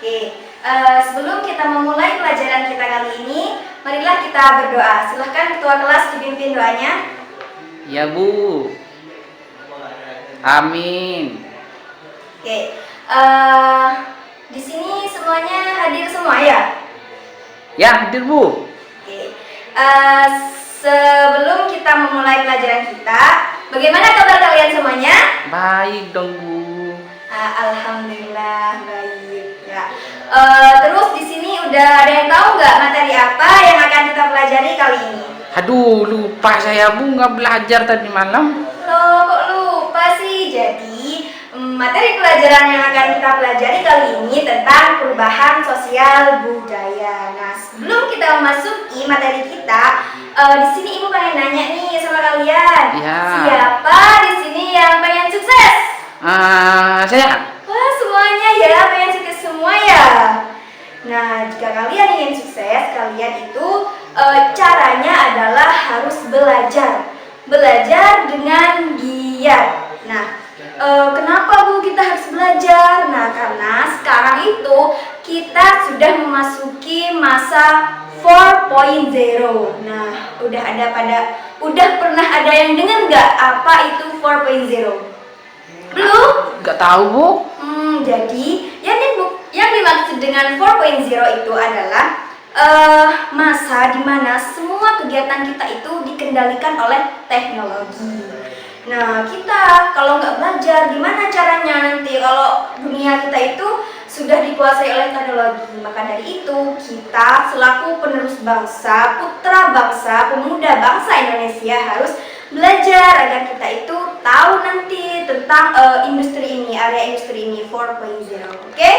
Oke, sebelum kita memulai pelajaran kita kali ini, marilah kita berdoa. Silahkan ketua kelas dipimpin doanya. Ya Bu. Amin. Oke, di sini semuanya hadir semua ya? Ya, hadir Bu. Oke, sebelum kita memulai pelajaran kita, bagaimana kabar kalian semuanya? Baik dong Bu. Alhamdulillah baik ya. Terus di sini udah ada yang tahu nggak materi apa yang akan kita pelajari kali ini? Aduh, lupa saya Bu, nggak belajar tadi malam. Loh, kok lupa sih? Jadi materi pelajaran yang akan kita pelajari kali ini tentang perubahan sosial budaya. Nah, sebelum kita memasuki materi kita, di sini Ibu pengen nanya nih sama kalian. Ya. Siapa di sini yang pengen sukses? Saya. Wah, semuanya ya pengen sukses semua ya. Nah, jika kalian ingin sukses, kalian itu caranya adalah harus belajar dengan giat. Nah, kenapa Bu kita harus belajar? Nah, karena sekarang itu kita sudah memasuki masa 4.0. Nah, udah pernah ada yang dengar nggak apa itu 4.0? Belum? Nggak tahu Bu. Jadi yang dimaksud dengan 4.0 itu adalah masa di mana semua kegiatan kita itu dikendalikan oleh teknologi. Nah, kita kalau nggak belajar, gimana caranya nanti kalau dunia kita itu sudah dikuasai oleh teknologi? Maka dari itu, kita selaku penerus bangsa, putra bangsa, pemuda bangsa Indonesia harus belajar agar kita itu tahu nanti tentang industri ini, area industri ini 4.0. Oke?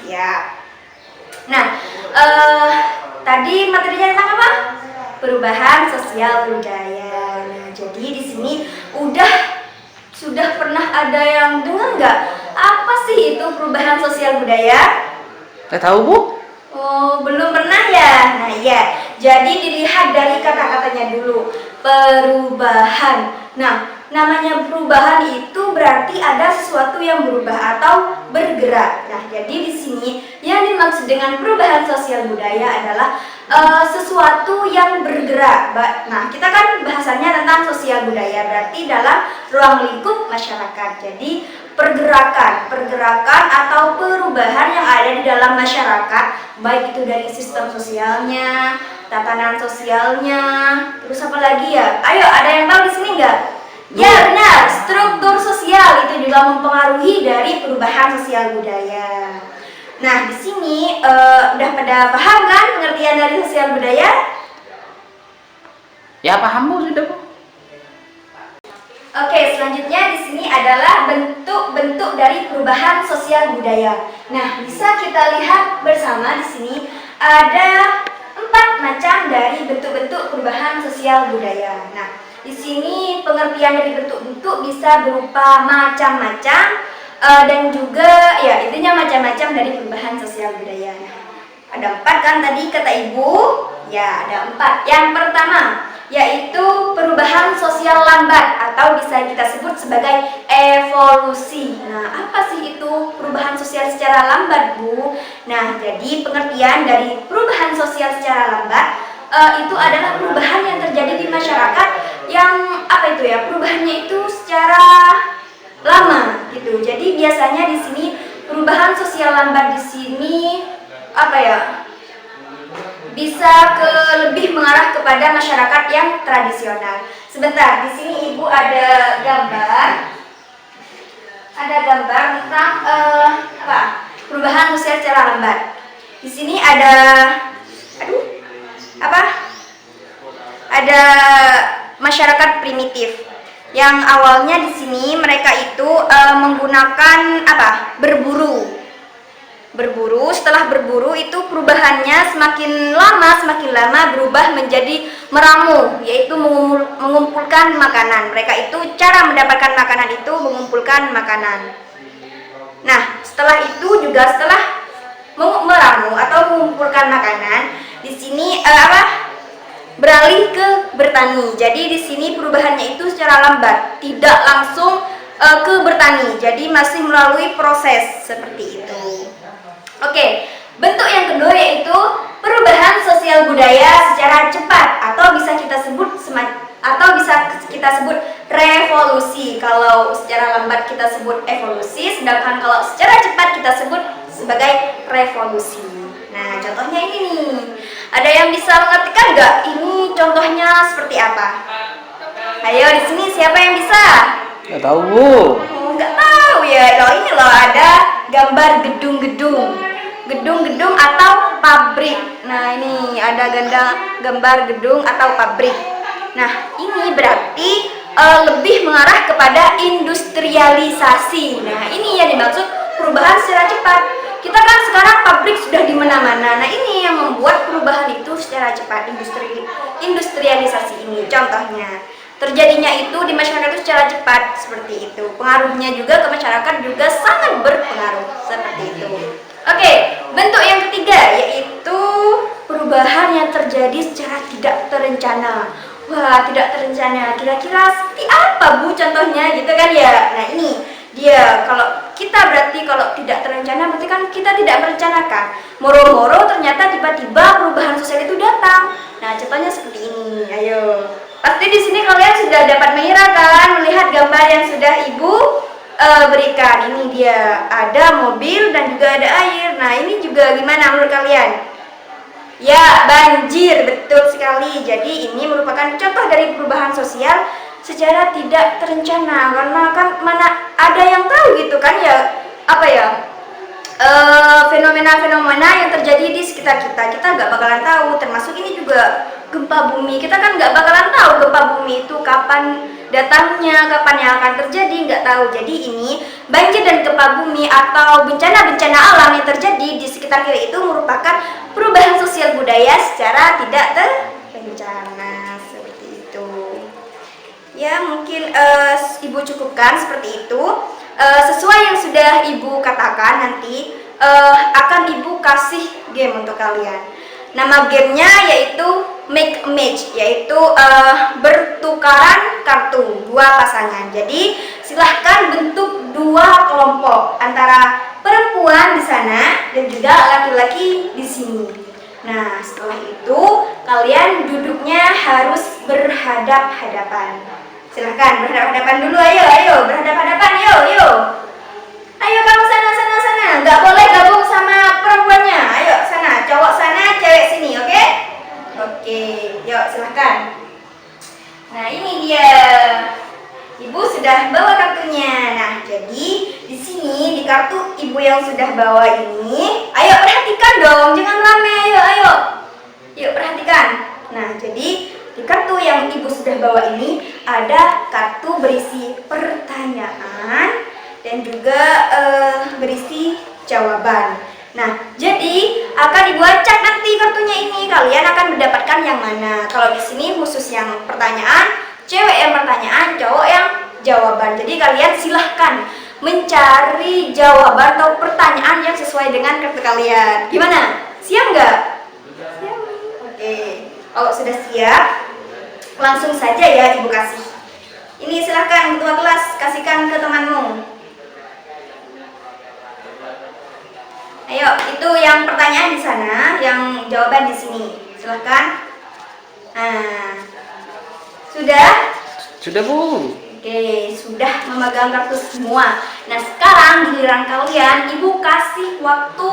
Ya. Nah, tadi materinya tentang apa? Perubahan sosial budaya. Nah, jadi di sini sudah pernah ada yang dengar nggak? Apa sih itu perubahan sosial budaya? Nggak tahu Bu. Oh, belum pernah ya? Nah ya, jadi dilihat dari kata-katanya dulu. Perubahan. Nah, namanya perubahan itu berarti ada sesuatu yang berubah atau bergerak. Nah, jadi di sini yang dimaksud dengan perubahan sosial budaya adalah sesuatu yang bergerak. Nah, kita kan bahasanya tentang sosial budaya, berarti dalam ruang lingkup masyarakat. Jadi pergerakan atau perubahan yang ada di dalam masyarakat, baik itu dari sistem sosialnya, tatanan sosialnya, terus apa lagi ya? Ayo, ada yang tahu di sini nggak? Ya benar, struktur sosial itu juga mempengaruhi dari perubahan sosial budaya. Nah, di sini udah pada paham kan pengertian dari sosial budaya? Ya paham Bu, sudah Bu. Oke, selanjutnya di sini adalah bentuk-bentuk dari perubahan sosial budaya. Nah, bisa kita lihat bersama di sini ada 4 macam dari bentuk-bentuk perubahan sosial budaya. Nah, di sini pengertian dari bentuk-bentuk bisa berupa macam-macam dan juga ya intinya macam-macam dari perubahan sosial budaya. Nah, ada 4 kan tadi kata Ibu? Ya, ada 4. Yang pertama yaitu perubahan sosial lambat atau bisa kita sebut sebagai evolusi. Nah, apa sih itu perubahan sosial secara lambat, Bu? Nah, jadi pengertian dari perubahan sosial secara lambat itu adalah perubahan yang terjadi di masyarakat yang apa itu ya? Perubahannya itu secara lama gitu. Jadi biasanya di sini perubahan sosial lambat di sini apa ya? Bisa lebih mengarah kepada masyarakat yang tradisional. Sebentar, di sini Ibu ada gambar. Ada gambar tentang perubahan sosial secara lambat. Di sini ada ada masyarakat primitif yang awalnya di sini mereka itu menggunakan berburu. Setelah berburu itu perubahannya semakin lama berubah menjadi meramu, yaitu mengumpulkan makanan. Mereka itu cara mendapatkan makanan itu mengumpulkan makanan. Nah, setelah meramu atau mengumpulkan makanan, di sini beralih ke bertani. Jadi di sini perubahannya itu secara lambat, tidak langsung ke bertani. Jadi masih melalui proses seperti itu. Oke, bentuk yang kedua yaitu perubahan sosial budaya secara cepat atau bisa kita sebut revolusi. Kalau secara lambat kita sebut evolusi, sedangkan kalau secara cepat kita sebut sebagai revolusi. Nah, contohnya ini nih. Ada yang bisa mengertikan nggak? Ini contohnya seperti apa? Ayo di sini siapa yang bisa? Nggak tahu, Bu. Oh, nggak tahu ya. Loh, ini loh ada gambar gedung-gedung atau pabrik. Nah, ini ada gambar gedung atau pabrik. Nah, ini berarti lebih mengarah kepada industrialisasi. Nah, ini yang dimaksud perubahan secara cepat. Kita kan sekarang pabrik sudah di mana-mana. Nah, ini yang membuat perubahan itu secara cepat, industrialisasi ini contohnya. Terjadinya itu di masyarakat itu secara cepat seperti itu. Pengaruhnya juga ke masyarakat juga sangat berpengaruh seperti itu. Oke, bentuk yang ketiga yaitu perubahan yang terjadi secara tidak terencana. Wah, tidak terencana. Kira-kira seperti apa, Bu, contohnya gitu kan ya? Nah, ini dia. Kalau kita berarti kalau tidak terencana berarti kan kita tidak merencanakan. Moro-moro ternyata tiba-tiba perubahan sosial itu datang. Nah, contohnya seperti ini. Ayo. Pasti di sini kalian sudah dapat mengira kan melihat gambar yang sudah Ibu berikan. Ini dia, ada mobil dan juga ada air. Nah, ini juga gimana menurut kalian? Ya, banjir, betul sekali. Jadi ini merupakan contoh dari perubahan sosial secara tidak terencana. Karena kan mana ada yang tahu gitu kan ya, apa ya, fenomena-fenomena yang terjadi di sekitar kita nggak bakalan tahu. Termasuk ini juga gempa bumi, kita kan nggak bakalan tahu gempa bumi itu kapan datangnya, kapan yang akan terjadi, nggak tahu. Jadi ini banjir dan gempa bumi atau bencana-bencana alam yang terjadi di sekitar kita itu merupakan perubahan sosial budaya secara tidak terencana seperti itu. Ya, mungkin Ibu cukupkan seperti itu. Sesuai yang sudah Ibu katakan, nanti akan Ibu kasih game untuk kalian. Nama gamenya yaitu Make a Match, yaitu bertukaran kartu dua pasangan. Jadi silahkan bentuk dua kelompok antara perempuan di sana dan juga laki-laki di sini. Nah, setelah itu kalian duduknya harus berhadap-hadapan. Silahkan berhadap-hadapan dulu, ayo berhadap-hadapan, yuk. Ayo kamu sana. Nggak boleh gabung sama perempuannya. Ayo sana, cowok sana, cewek sini, oke? Oke, yuk silahkan. Nah, ini dia. Ibu sudah bawa kartunya. Nah, jadi di sini di kartu Ibu yang sudah bawa ini, ayo perhatikan dong, jangan rame, ayo. Yuk perhatikan. Nah, jadi di kartu yang Ibu sudah bawa ini ada kartu berisi pertanyaan dan juga berisi jawaban. Nah, jadi akan Ibu acak nanti kartunya ini. Kalian akan mendapatkan yang mana? Kalau di sini khusus yang pertanyaan, cewek yang pertanyaan, cowok yang jawaban. Jadi kalian silahkan mencari jawaban atau pertanyaan yang sesuai dengan kartu kalian. Gimana? Siap nggak? Siap. Oke. Kalau sudah siap, langsung saja ya Ibu kasih. Ini silahkan ketua kelas kasihkan ke temanmu. Ayo, itu yang pertanyaan di sana, yang jawaban di sini. Silahkan. Nah, sudah? Sudah, Bu. Oke, sudah memegang kartu semua. Nah, sekarang giliran kalian, Ibu kasih waktu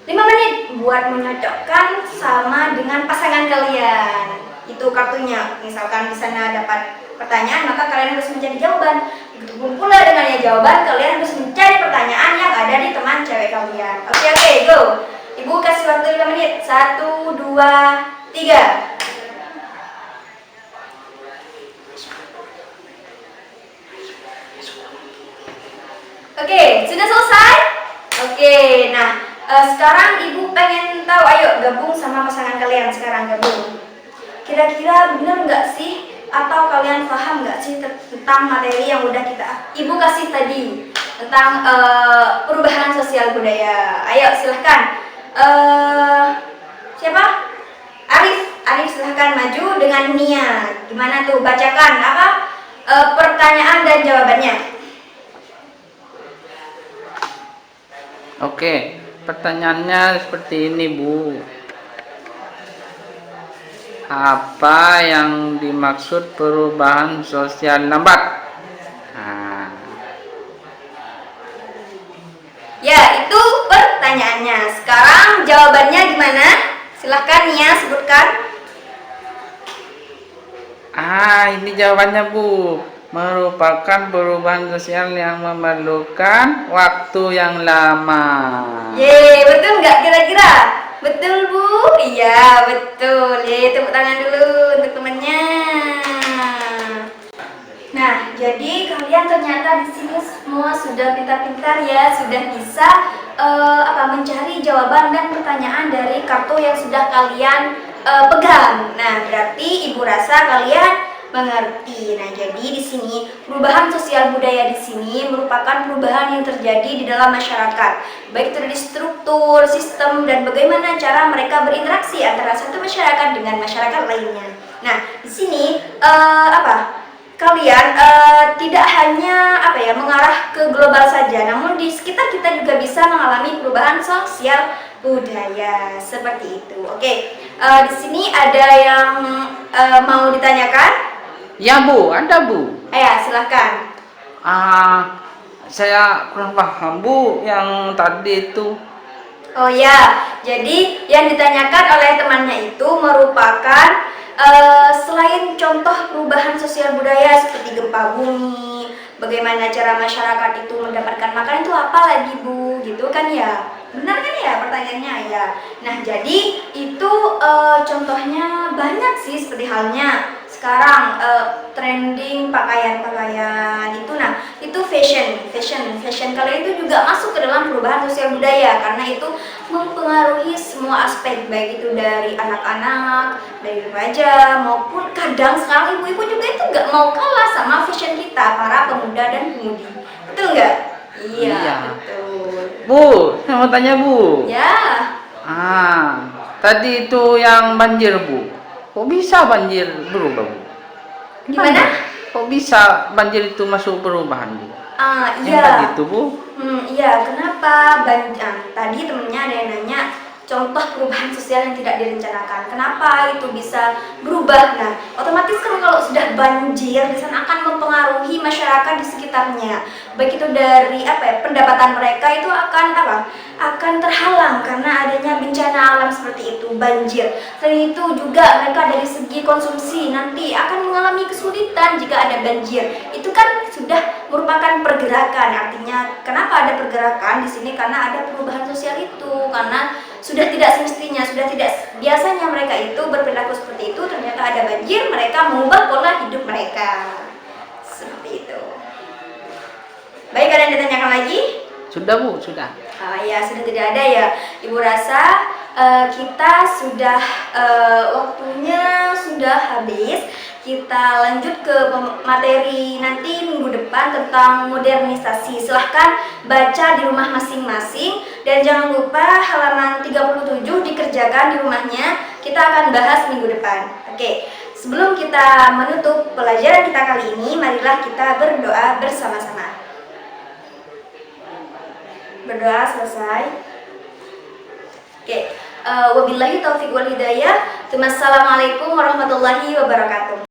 5 menit buat menyocokkan sama dengan pasangan kalian. Itu kartunya. Misalkan di sana dapat pertanyaan, maka kalian harus mencari jawaban. Begitupun pula dengan yang jawaban, kalian harus mencari pertanyaan yang ada di teman cewek kalian. Oke, go. Ibu kasih waktu 5 menit. 1, 2, 3. Oke, sudah selesai? Oke, nah sekarang Ibu pengen tahu, ayo gabung sama pasangan kalian sekarang, gabung. Kira-kira bener nggak sih? Atau kalian paham nggak sih tentang materi yang udah Ibu kasih tadi tentang perubahan sosial budaya? Ayo silahkan. Siapa? Arif silahkan maju dengan Nia. Gimana tuh? Bacakan apa pertanyaan dan jawabannya. Oke, Pertanyaannya seperti ini, Bu. Apa yang dimaksud perubahan sosial lambat? Nah, Ya, itu pertanyaannya. Sekarang jawabannya gimana? Silahkan Nia sebutkan. ini jawabannya, Bu. Merupakan perubahan sosial yang memerlukan waktu yang lama. Yeay, betul nggak kira-kira? Betul Bu? Iya betul. Yeay, tepuk tangan dulu untuk temennya. Nah, jadi kalian ternyata di sini semua sudah pintar-pintar ya, sudah bisa mencari jawaban dan pertanyaan dari kartu yang sudah kalian pegang. Nah, berarti Ibu rasa kalian mengerti. Nah, jadi di sini perubahan sosial budaya di sini merupakan perubahan yang terjadi di dalam masyarakat, baik itu dari struktur, sistem, dan bagaimana cara mereka berinteraksi antara satu masyarakat dengan masyarakat lainnya. Nah, di sini kalian tidak hanya mengarah ke global saja, namun di sekitar kita juga bisa mengalami perubahan sosial budaya seperti itu. Oke, di sini ada yang mau ditanyakan? Ya, Bu, ada, Bu. Ayo, silahkan. Saya kurang paham, Bu, yang tadi itu. Oh ya, jadi yang ditanyakan oleh temannya itu merupakan selain contoh perubahan sosial budaya seperti gempa bumi, bagaimana cara masyarakat itu mendapatkan makan itu apa lagi Bu, gitu kan ya? Benar kan ya pertanyaannya ya? Nah jadi itu contohnya banyak sih, seperti halnya sekarang trending pakaian-pakaian itu, nah itu fashion kalian itu juga masuk ke dalam perubahan sosial budaya karena itu mempengaruhi semua aspek, baik itu dari anak-anak, dari remaja maupun kadang sekarang ibu-ibu juga itu nggak mau kalah sama fashion kita para pemuda dan pemudi, betul nggak? Iya. Betul. Bu, saya mau tanya, Bu. Ya. Tadi itu yang banjir, Bu. Kok bisa banjir berubah, Bu? Gimana? Kok bisa banjir itu masuk perubahan, Bu? Iya. Yang tadi itu, Bu. Iya, kenapa tadi temennya ada yang nanya contoh perubahan sosial yang tidak direncanakan. Kenapa itu bisa berubah? Nah, otomatis kan kalau sudah banjir di sana akan mempengaruhi masyarakat di sekitarnya. Baik itu dari pendapatan mereka itu akan terhalang karena adanya bencana alam seperti itu, banjir. Selain itu juga mereka dari segi konsumsi nanti akan mengalami kesulitan jika ada banjir. Itu kan sudah merupakan pergerakan. Artinya kenapa ada pergerakan di sini? Karena ada perubahan sosial itu. Karena sudah tidak semestinya, sudah tidak biasanya mereka itu berperilaku seperti itu, ternyata ada banjir, mereka mengubah pola hidup mereka. Seperti itu. Baik, ada yang ditanyakan lagi? Sudah, Bu, sudah. Ya, sudah tidak ada ya. Ibu rasa kita sudah waktunya sudah habis. Kita lanjut ke materi nanti minggu depan tentang modernisasi. Silahkan baca di rumah masing-masing dan jangan lupa halaman 37 dikerjakan di rumahnya. Kita akan bahas minggu depan. Oke, sebelum kita menutup pelajaran kita kali ini, marilah kita berdoa bersama-sama. Berdoa selesai. Oke, wabillahi taufiq wal hidayah. Assalamualaikum warahmatullahi wabarakatuh.